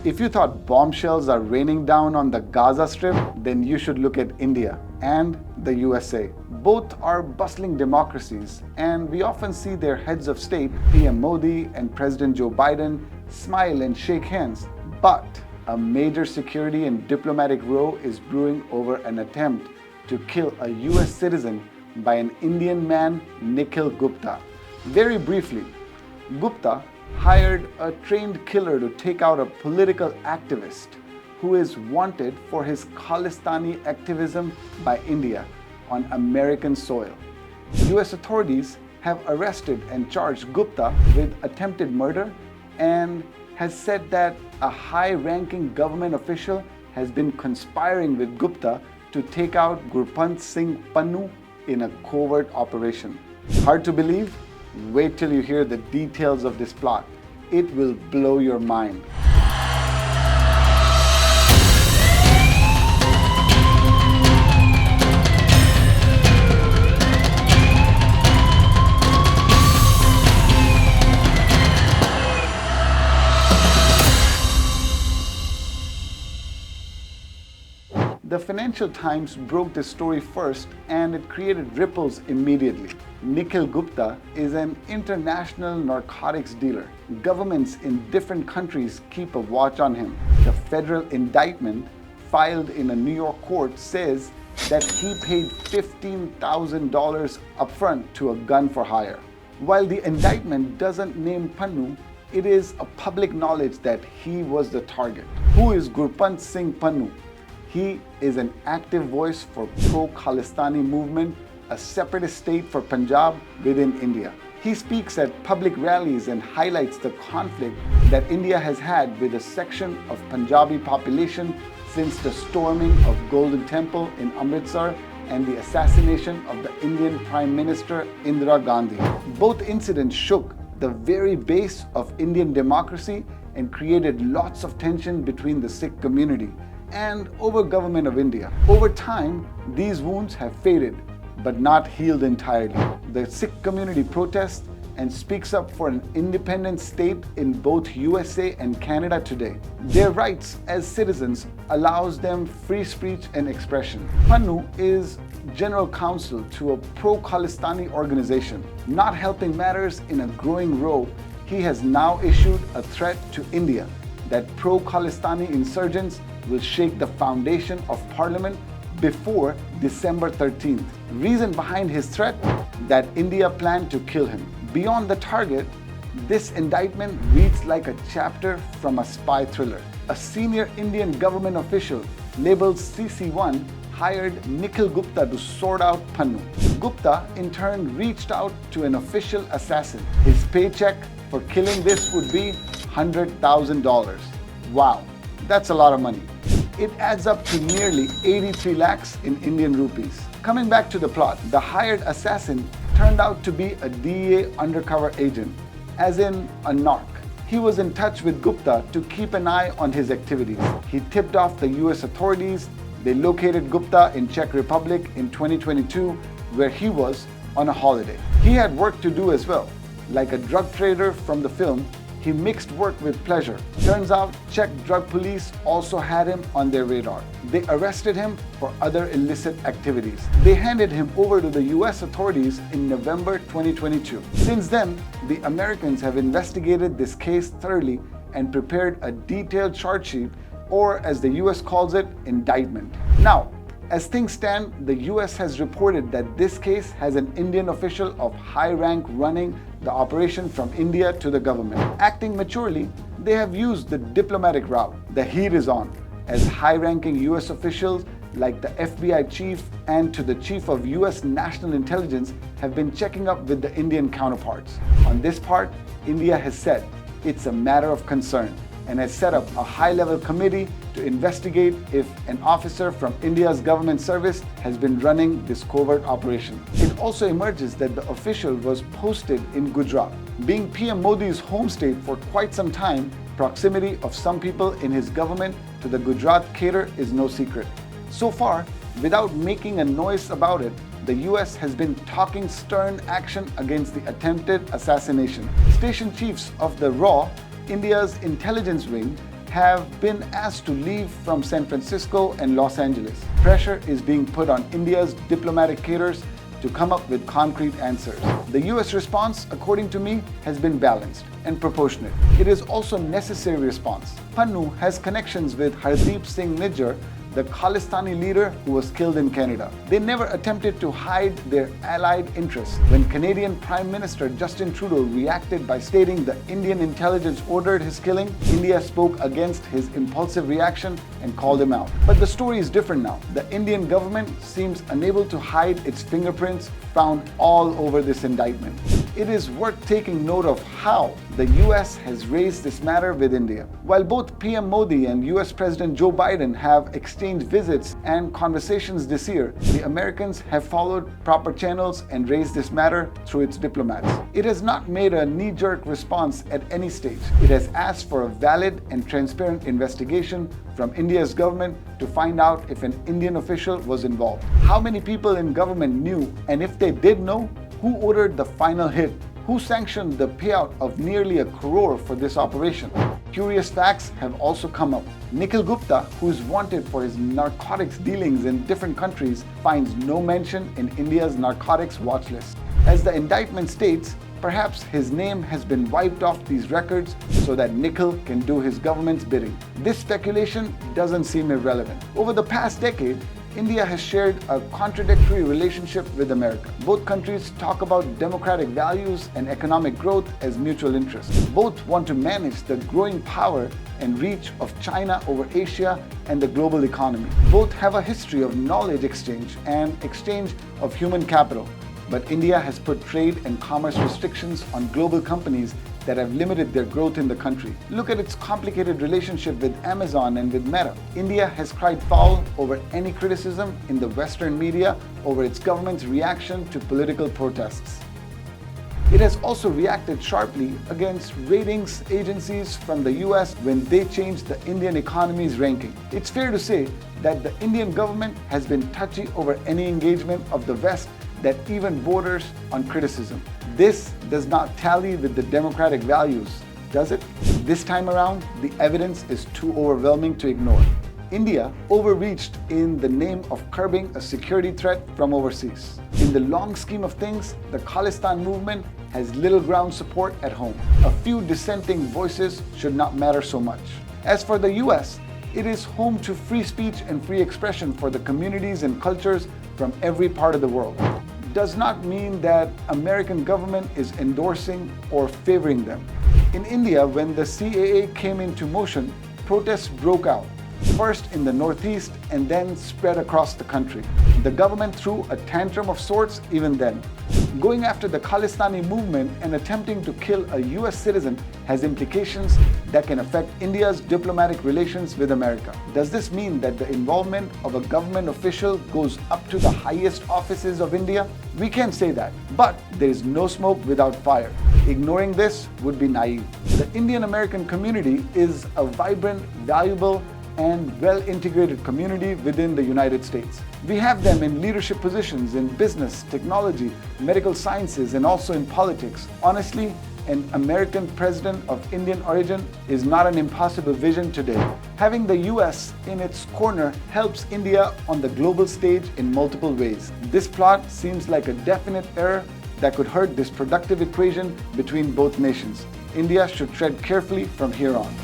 If you thought bombshells are raining down on the Gaza Strip, then you should look at India and the USA. Both are bustling democracies, and we often see their heads of state, PM Modi and President Joe Biden, smile and shake hands. But a major security and diplomatic row is brewing over an attempt to kill a US citizen by an Indian man, Nikhil Gupta. Very briefly, Gupta hired a trained killer to take out a political activist who is wanted for his Khalistani activism by India on American soil. US authorities have arrested and charged Gupta with attempted murder and has said that a high-ranking government official has been conspiring with Gupta to take out Gurpatwant Singh Pannun in a covert operation. Hard to believe? Wait till you hear the details of this plot. It will blow your mind. The Financial Times broke this story first, and it created ripples immediately. Nikhil Gupta is an international narcotics dealer. Governments in different countries keep a watch on him. The federal indictment filed in a New York court says that he paid $15,000 upfront to a gun for hire. While the indictment doesn't name Pannun, it is a public knowledge that he was the target. Who is Gurpatwant Singh Pannun? He is an active voice for pro-Khalistani movement, a separatist state for Punjab within India. He speaks at public rallies and highlights the conflict that India has had with a section of Punjabi population since the storming of Golden Temple in Amritsar and the assassination of the Indian Prime Minister Indira Gandhi. Both incidents shook the very base of Indian democracy and created lots of tension between the Sikh community and over government of India. Over time, these wounds have faded, but not healed entirely. The Sikh community protests and speaks up for an independent state in both USA and Canada today. Their rights as citizens allows them free speech and expression. Pannun is general counsel to a pro-Khalistani organization. Not helping matters in a growing row, he has now issued a threat to India that pro-Khalistani insurgents will shake the foundation of parliament before December 13th. Reason behind his threat? That India planned to kill him. Beyond the target, this indictment reads like a chapter from a spy thriller. A senior Indian government official labeled CC1 hired Nikhil Gupta to sort out Pannun. Gupta in turn reached out to an official assassin. His paycheck for killing this would be $100,000. Wow, that's a lot of money. It adds up to nearly 83 lakhs in Indian rupees. Coming back to the plot, the hired assassin turned out to be a DEA undercover agent, as in a narc. He was in touch with Gupta to keep an eye on his activities. He tipped off the US authorities. They located Gupta in Czech Republic in 2022, where he was on a holiday. He had work to do as well. Like a drug trader from the film, he mixed work with pleasure. Turns out Czech drug police also had him on their radar. They arrested him for other illicit activities. They handed him over to the US authorities in November 2022. Since then, the Americans have investigated this case thoroughly and prepared a detailed charge sheet, or as the US calls it, indictment. Now, as things stand, the US has reported that this case has an Indian official of high rank running the operation from India to the government. Acting maturely, they have used the diplomatic route. The heat is on, as high-ranking US officials like the FBI chief and to the chief of US National Intelligence have been checking up with the Indian counterparts. On this part, India has said it's a matter of concern and has set up a high-level committee to investigate if an officer from India's government service has been running this covert operation. It also emerges that the official was posted in Gujarat. Being PM Modi's home state for quite some time, proximity of some people in his government to the Gujarat cadre is no secret. So far, without making a noise about it, the US has been talking stern action against the attempted assassination. Station chiefs of the RAW, India's intelligence wing, have been asked to leave from San Francisco and Los Angeles. Pressure is being put on India's diplomatic cadres to come up with concrete answers. The US response, according to me, has been balanced and proportionate. It is also a necessary response. Pannun has connections with Hardeepsinghnijjar, the Khalistani leader who was killed in Canada. They never attempted to hide their allied interests. When Canadian Prime Minister Justin Trudeau reacted by stating the Indian intelligence ordered his killing, India spoke against his impulsive reaction and called him out. But the story is different now. The Indian government seems unable to hide its fingerprints found all over this indictment. It is worth taking note of how the US has raised this matter with India. While both PM Modi and US President Joe Biden have exchanged visits and conversations this year, the Americans have followed proper channels and raised this matter through its diplomats. It has not made a knee-jerk response at any stage. It has asked for a valid and transparent investigation from India's government to find out if an Indian official was involved. How many people in government knew, and if they did know, who ordered the final hit? Who sanctioned the payout of nearly $1 crore for this operation? Curious facts have also come up. Nikhil Gupta, who is wanted for his narcotics dealings in different countries, finds no mention in India's narcotics watch list. As the indictment states, perhaps his name has been wiped off these records so that Nikhil can do his government's bidding. This speculation doesn't seem irrelevant. Over the past decade, India has shared a contradictory relationship with America. Both countries talk about democratic values and economic growth as mutual interests. Both want to manage the growing power and reach of China over Asia and the global economy. Both have a history of knowledge exchange and exchange of human capital. But India has put trade and commerce restrictions on global companies that have limited their growth in the country. Look at its complicated relationship with Amazon and with Meta. India has cried foul over any criticism in the Western media over its government's reaction to political protests. It has also reacted sharply against ratings agencies from the US when they changed the Indian economy's ranking. It's fair to say that the Indian government has been touchy over any engagement of the West that even borders on criticism. This does not tally with the democratic values, does it? This time around, the evidence is too overwhelming to ignore. India overreached in the name of curbing a security threat from overseas. In the long scheme of things, the Khalistan movement has little ground support at home. A few dissenting voices should not matter so much. As for the US, it is home to free speech and free expression for the communities and cultures from every part of the world. Does not mean that American government is endorsing or favoring them. In India, when the CAA came into motion, protests broke out, first in the Northeast and then spread across the country. The government threw a tantrum of sorts even then. Going after the Khalistani movement and attempting to kill a US citizen has implications that can affect India's diplomatic relations with America. Does this mean that the involvement of a government official goes up to the highest offices of India? We can't say that, but there is no smoke without fire. Ignoring this would be naive. The Indian-American community is a vibrant, valuable, and well-integrated community within the United States. We have them in leadership positions in business, technology, medical sciences, and also in politics. Honestly, an American president of Indian origin is not an impossible vision today. Having the US in its corner helps India on the global stage in multiple ways. This plot seems like a definite error that could hurt this productive equation between both nations. India should tread carefully from here on.